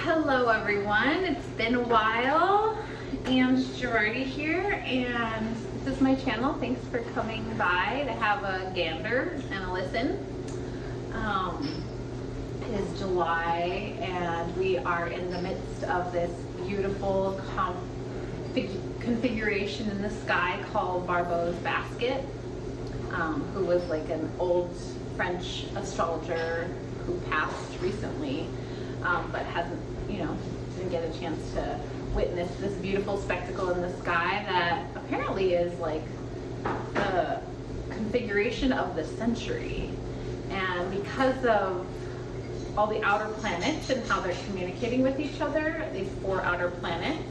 Hello everyone, it's been a while. Ange Girardi here, and this is my channel. Thanks for coming by to have a gander and a listen. It is July and we are in the midst of this beautiful configuration in the sky called Barbeau's basket, who was like an old French astrologer who passed recently. But hasn't, didn't get a chance to witness this beautiful spectacle in the sky that apparently is like the configuration of the century. And because of all the outer planets and how they're communicating with each other, these 4 outer planets,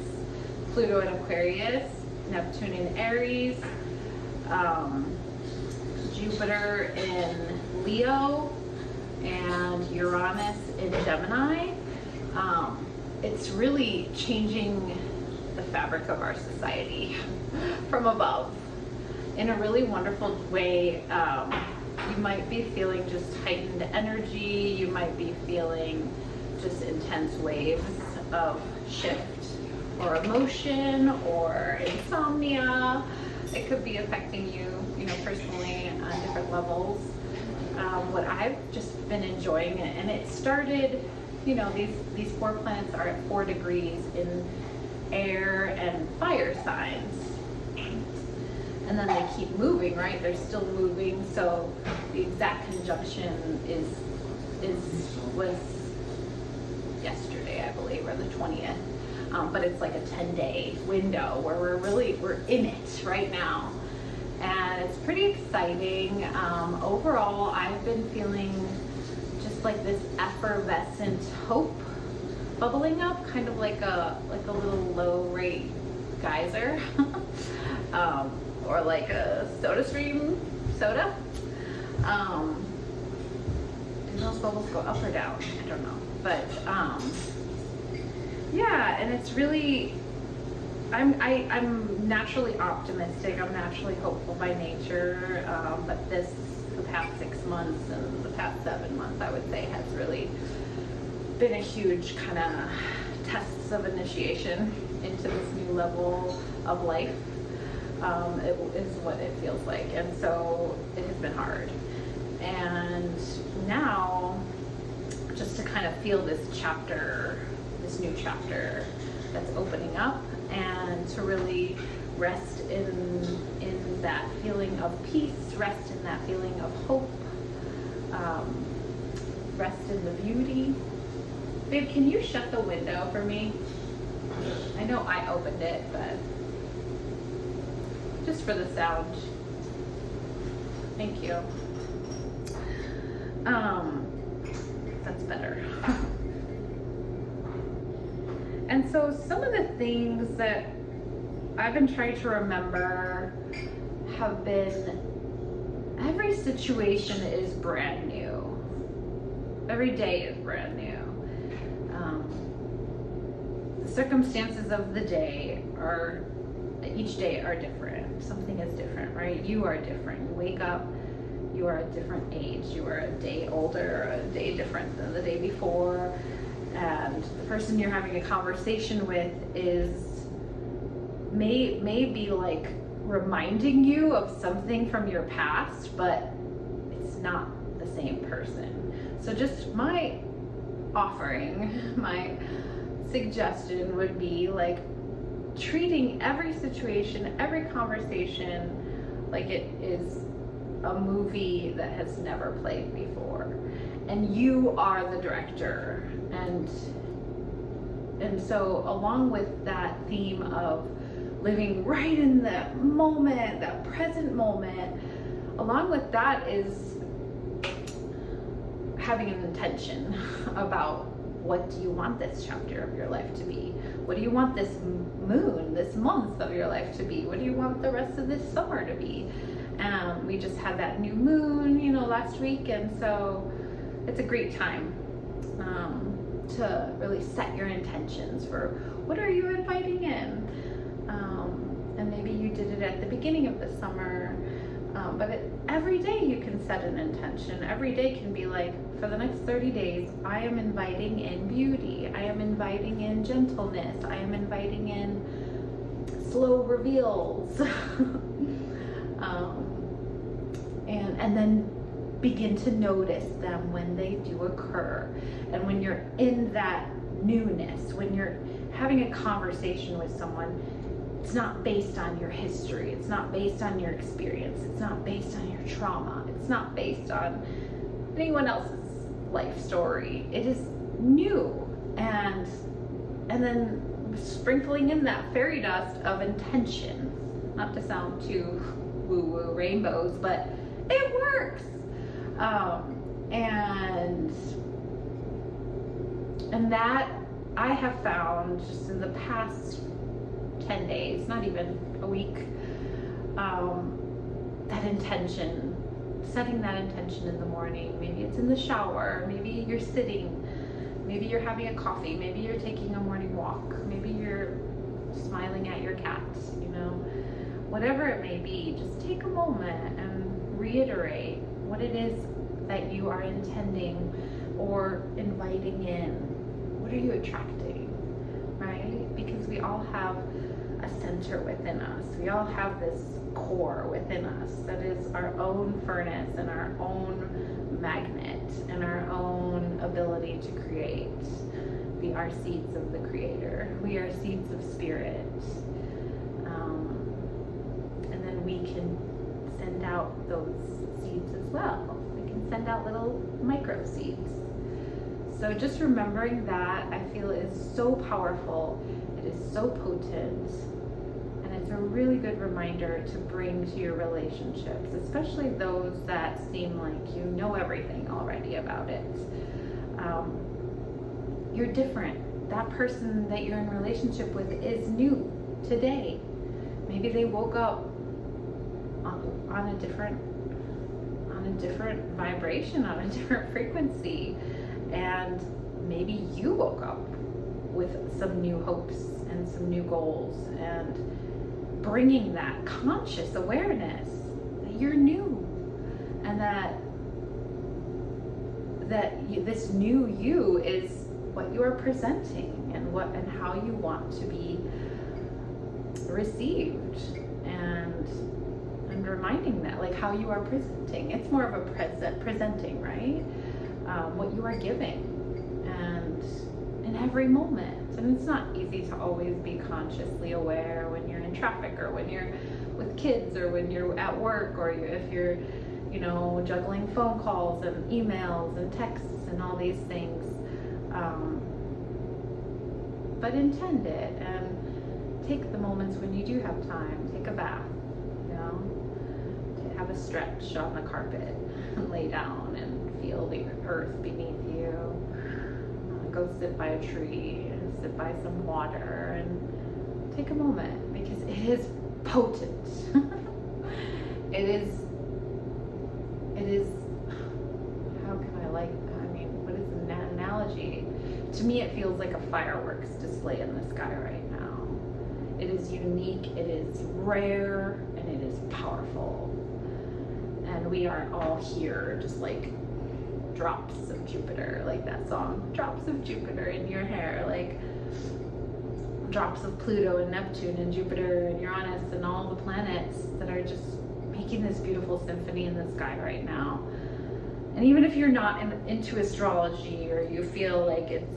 Pluto in Aquarius, Neptune in Aries, Jupiter in Leo, and Uranus in Gemini, it's really changing the fabric of our society from above in a really wonderful way. You might be feeling just heightened energy, you might be feeling just intense waves of shift or emotion or insomnia. It could be affecting you, personally on different levels. What I've just been enjoying, and it started, these 4 planets are at 4 degrees in air and fire signs, and then they keep moving, right? They're still moving, so the exact conjunction was yesterday, I believe, or the 20th, but it's like a 10-day window where we're in it right now. And it's pretty exciting. Overall, I've been feeling just like this effervescent hope bubbling up, kind of like a little low rate geyser, or like a soda stream soda. Do those bubbles go up or down? I don't know, but yeah, and it's really. I'm naturally optimistic. I'm naturally hopeful by nature, but the past 6 months and the past 7 months, I would say, has really been a huge kind of tests of initiation into this new level of life. It is what it feels like, and so it has been hard. And now, just to kind of feel this new chapter that's opening up, and to really rest in that feeling of peace, rest in that feeling of hope, rest in the beauty. Babe, can you shut the window for me? I know I opened it, but just for the sound. Thank you. That's better. And so some of the things that I've been trying to remember have been, every situation is brand new. Every day is brand new. The circumstances of the day each day are different. Something is different, right? You are different. You wake up, you are a different age. You are a day older, a day different than the day before. And the person you're having a conversation with may be like reminding you of something from your past, but it's not the same person. So just my offering, my suggestion would be like treating every situation, every conversation like it is a movie that has never played before. And you are the director. And so along with that theme of living right in that moment, that present moment, along with that is having an intention about what do you want this chapter of your life to be? What do you want this moon, this month of your life to be? What do you want the rest of this summer to be? We just had that new moon, last week, and so it's a great time to really set your intentions for what are you inviting in. And maybe you did it at the beginning of the summer, But every day you can set an intention. Every day can be like, for the next 30 days, I am inviting in beauty. I am inviting in gentleness. I am inviting in slow reveals. And then begin to notice them when they do occur. And when you're in that newness, when you're having a conversation with someone, it's not based on your history. It's not based on your experience. It's not based on your trauma. It's not based on anyone else's life story. It is new. And then sprinkling in that fairy dust of intention. Not to sound too woo-woo rainbows, but it works. And that I have found just in the past 10 days, not even a week, that intention, setting that intention in the morning. Maybe it's in the shower, maybe you're sitting, maybe you're having a coffee, maybe you're taking a morning walk, maybe you're smiling at your cat, whatever it may be. Just take a moment and reiterate what it is that you are intending or inviting in. What are you attracting, right? Because we all have a center within us. We all have this core within us that is our own furnace and our own magnet and our own ability to create. We are seeds of the Creator. We are seeds of spirit. And then we can send out those seeds as well. We can send out little micro seeds. So just remembering that, I feel, is so powerful. It is so potent. And it's a really good reminder to bring to your relationships, especially those that seem like you know everything already about it. You're different. That person that you're in relationship with is new today. Maybe they woke up on a different vibration, on a different frequency, and maybe you woke up with some new hopes and some new goals, and bringing that conscious awareness that you're new, and this new you is what you are presenting, and how you want to be received, and reminding that, like, how you are presenting. It's more of a presenting, right? What you are giving, and in every moment. And it's not easy to always be consciously aware when you're in traffic, or when you're with kids, or when you're at work, or if you're, juggling phone calls and emails and texts and all these things. But intend it, and take the moments when you do have time. Take a bath, have a stretch on the carpet, and lay down and feel the earth beneath you. Go sit by a tree, and sit by some water, and take a moment, because it is potent. It is, how can what is the analogy? To me, it feels like a fireworks display in the sky right now. It is unique, it is rare, and it is powerful. And we are all here, just like drops of Jupiter, like that song, drops of Jupiter in your hair, like drops of Pluto and Neptune and Jupiter and Uranus and all the planets that are just making this beautiful symphony in the sky right now. And even if you're not into astrology, or you feel like it's,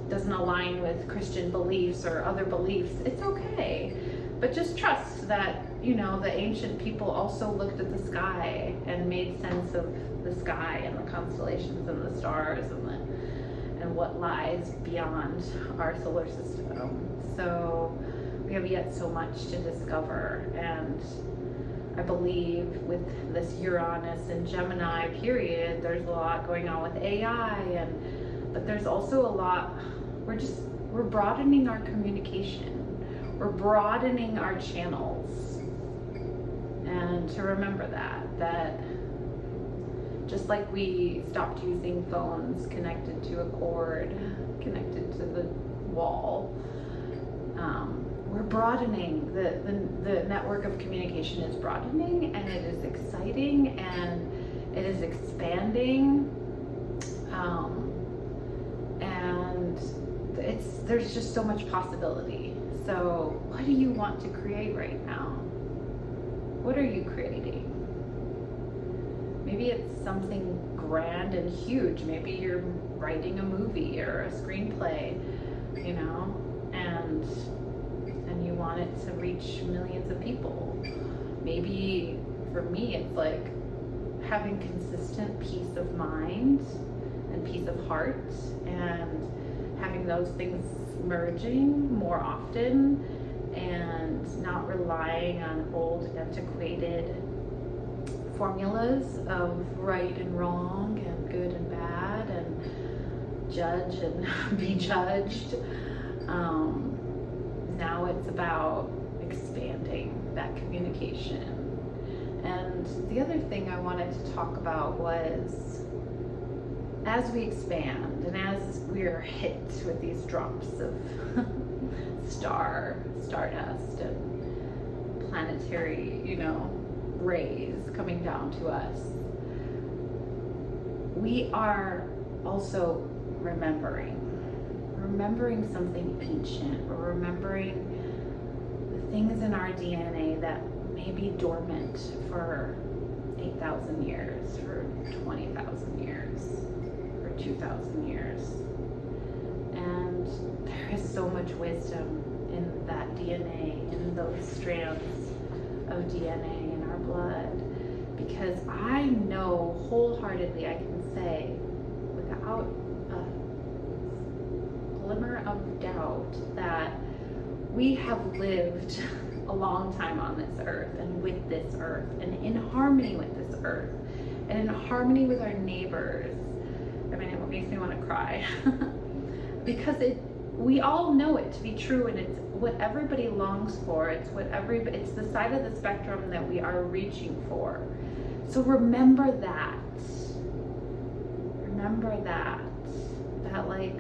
doesn't align with Christian beliefs or other beliefs, it's okay. But just trust that, the ancient people also looked at the sky and made sense of the sky and the constellations and the stars and what lies beyond our solar system. So we have yet so much to discover, and I believe with this Uranus and Gemini period, there's a lot going on with AI, but there's also a lot, we're broadening our communication. We're broadening our channels. And to remember that just like we stopped using phones connected to a cord, connected to the wall, we're broadening. The network of communication is broadening, and it is exciting, and it is expanding. And there's just so much possibility. So what do you want to create right now? What are you creating? Maybe it's something grand and huge. Maybe you're writing a movie or a screenplay, you know, and you want it to reach millions of people. Maybe for me, it's like having consistent peace of mind and peace of heart, and having those things merging more often, and not relying on old, antiquated formulas of right and wrong and good and bad and judge and be judged. Now it's about expanding that communication. And the other thing I wanted to talk about was, as we expand and as we're hit with these drops of stardust and planetary, you know, rays coming down to us, we are also remembering something ancient. We're remembering the things in our DNA that may be dormant for 8,000 years, for 20,000 years, for 2,000 years. And there is so much wisdom in that DNA, in those strands of DNA in our blood. Because I know wholeheartedly, I can say, without a glimmer of doubt, that we have lived a long time on this earth, and with this earth, and in harmony with this earth, and in harmony with our neighbors. I mean, it makes me want to cry because we all know it to be true, and it's what everybody longs for. It's the side of the spectrum that we are reaching for. So remember that like,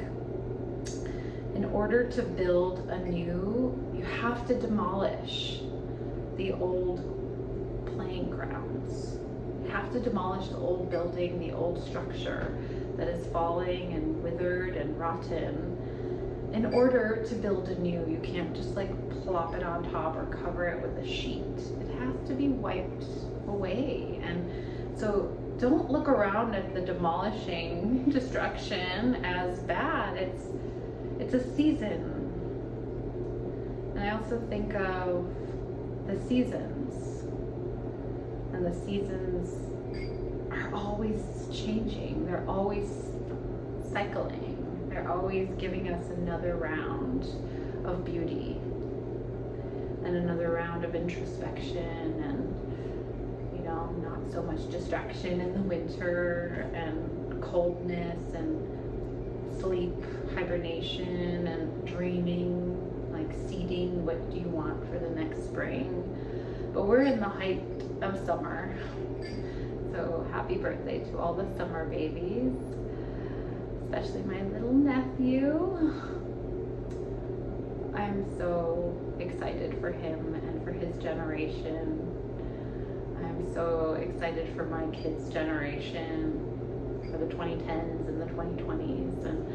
in order to build anew, you have to demolish the old playing grounds. You have to demolish the old building, the old structure that is falling and withered and rotten. In order to build anew, you can't just like plop it on top or cover it with a sheet. It has to be wiped away. And so don't look around at the demolishing destruction as bad. It's a season. And I also think of the seasons. And the seasons are always changing. They're always cycling. They're always giving us another round of beauty and another round of introspection, and, you know, not so much distraction in the winter and coldness and sleep, hibernation and dreaming, like seeding what do you want for the next spring. But we're in the height of summer. So happy birthday to all the summer babies, especially my little nephew. I'm so excited for him and for his generation. I'm so excited for my kids' generation, for the 2010s and the 2020s. And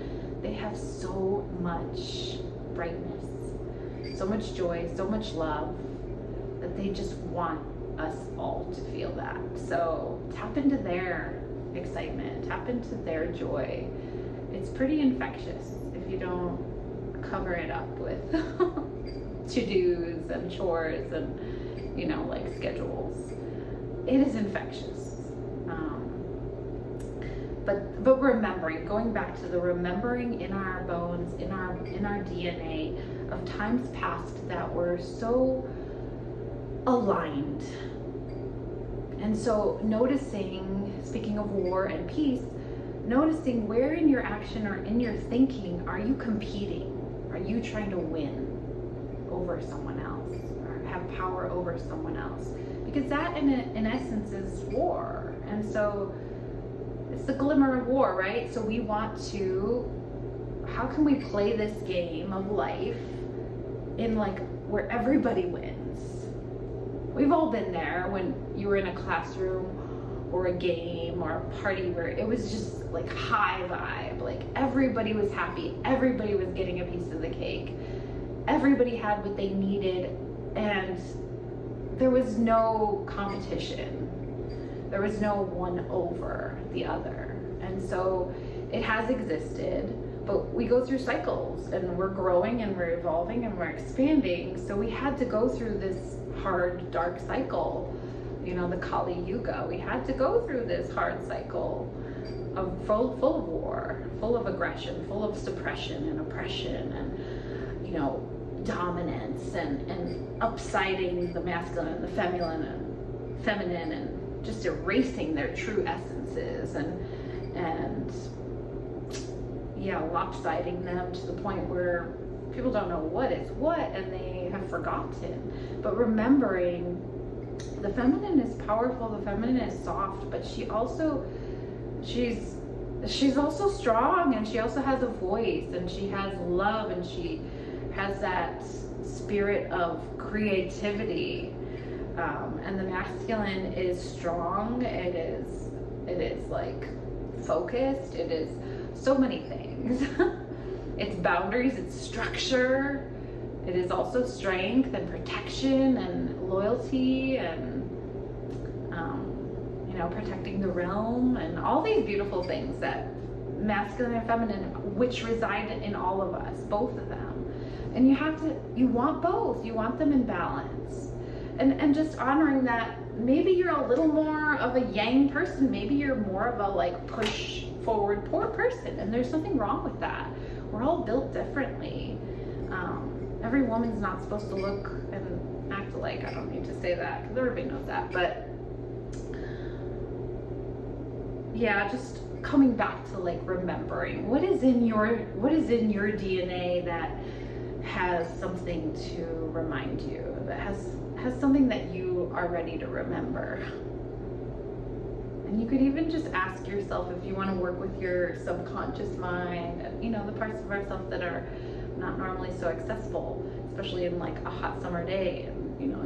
they have so much brightness, so much joy, so much love, that they just want us all to feel that. So tap into their excitement, tap into their joy. It's pretty infectious if you don't cover it up with to-dos and chores and, you know, like schedules. It is infectious. But remembering, going back to the remembering in our bones, in our DNA of times past that were so aligned. And so noticing, speaking of war and peace, noticing where in your action or in your thinking are you competing? Are you trying to win over someone else or have power over someone else? Because that in essence is war. And so it's the glimmer of war, right? So we want to, how can we play this game of life in like where everybody wins. We've all been there when you were in a classroom or a game or a party where it was just like high vibe, like everybody was happy, everybody was getting a piece of the cake, everybody had what they needed, and there was no competition. There was no one over the other. And so it has existed, but we go through cycles, and we're growing and we're evolving and we're expanding. So we had to go through this hard, dark cycle, you know, the Kali Yuga. We had to go through this hard cycle of full of war, full of aggression, full of suppression and oppression, and, you know, dominance, and upsiding the masculine and the feminine, and just erasing their true essences, and yeah, lopsiding them to the point where people don't know what is what, and they have forgotten. But remembering the feminine is powerful, the feminine is soft, but she's also strong, and she also has a voice, and she has love, and she has that spirit of creativity. And the masculine is strong. It is like focused. It is so many things. It's boundaries, it's structure. It is also strength and protection and loyalty, and you know, protecting the realm, and all these beautiful things that masculine and feminine, which reside in all of us, both of them. And you want both. You want them in balance. And just honoring that maybe you're a little more of a yang person, maybe you're more of a like push forward poor person, and there's nothing wrong with that. We're all built differently. Every woman's not supposed to look and act alike. I don't need to say that because everybody knows that, but yeah, just coming back to like remembering what is in your DNA that has something to remind you, that has something that you are ready to remember. And you could even just ask yourself, if you want to work with your subconscious mind, you know, the parts of ourselves that are not normally so accessible, especially in like a hot summer day, and you know,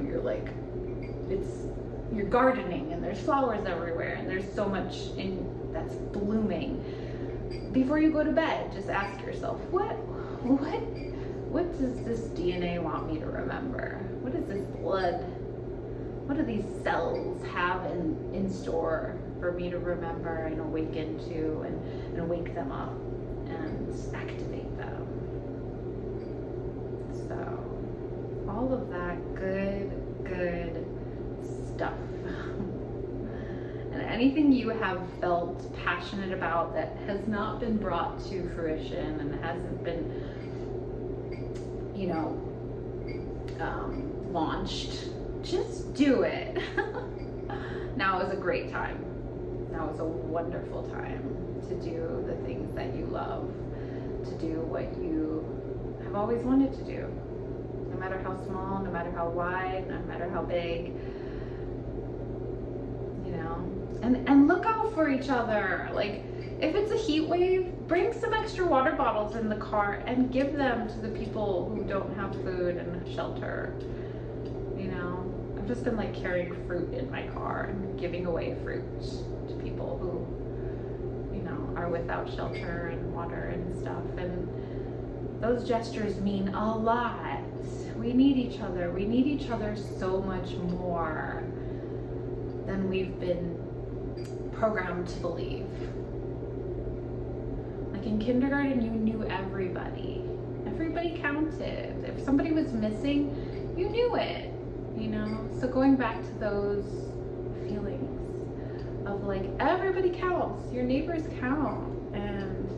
you're gardening and there's flowers everywhere and there's so much that's blooming. Before you go to bed, just ask yourself, what does this DNA want me to remember? What is this blood? What do these cells have in store for me to remember and awaken to, and wake them up and activate them? So all of that good stuff. And anything you have felt passionate about that has not been brought to fruition and hasn't been, you know, launched, just do it. Now is a great time. Now is a wonderful time to do the things that you love, to do what you have always wanted to do, no matter how small, no matter how wide, no matter how big, you know. And look out for each other. Like, if it's a heat wave, bring some extra water bottles in the car and give them to the people who don't have food and shelter. You know, I've just been like carrying fruit in my car and giving away fruit to people who, you know, are without shelter and water and stuff. And those gestures mean a lot. We need each other. We need each other so much more than we've been programmed to believe. Like in kindergarten, you knew everybody. Everybody counted. If somebody was missing, you knew it, you know? So going back to those feelings of like, everybody counts, your neighbors count, and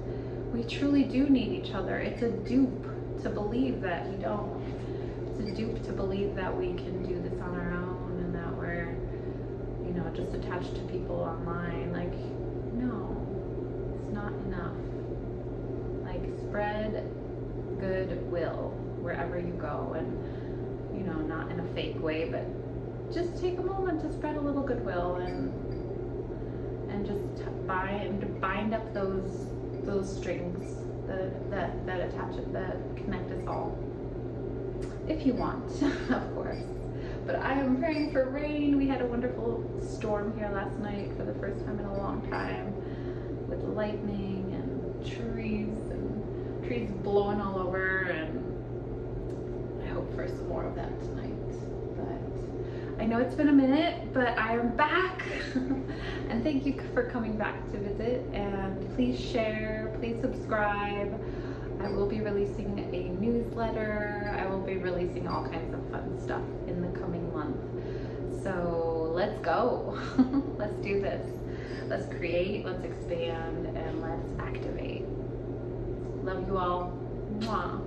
we truly do need each other. It's a dupe to believe that we don't. It's a dupe to believe that we can do this on our own and that we're, you know, just attached to people online. Like, no, it's not enough. Like, spread goodwill wherever you go, and, you know, not in a fake way, but just take a moment to spread a little goodwill and just bind up those strings that attach it, that connect us all. if you want, of course. But I am praying for rain. We had a wonderful storm here last night for the first time in a long time, with lightning and trees blowing all over, and I hope for some more of that tonight. But I know it's been a minute, but I am back. And thank you for coming back to visit, and please share, please subscribe. I will be releasing a newsletter. I will be releasing all kinds of fun stuff in the coming month. So let's go. Let's do this. Let's create, let's expand, and let's activate. Love you all. Mwah.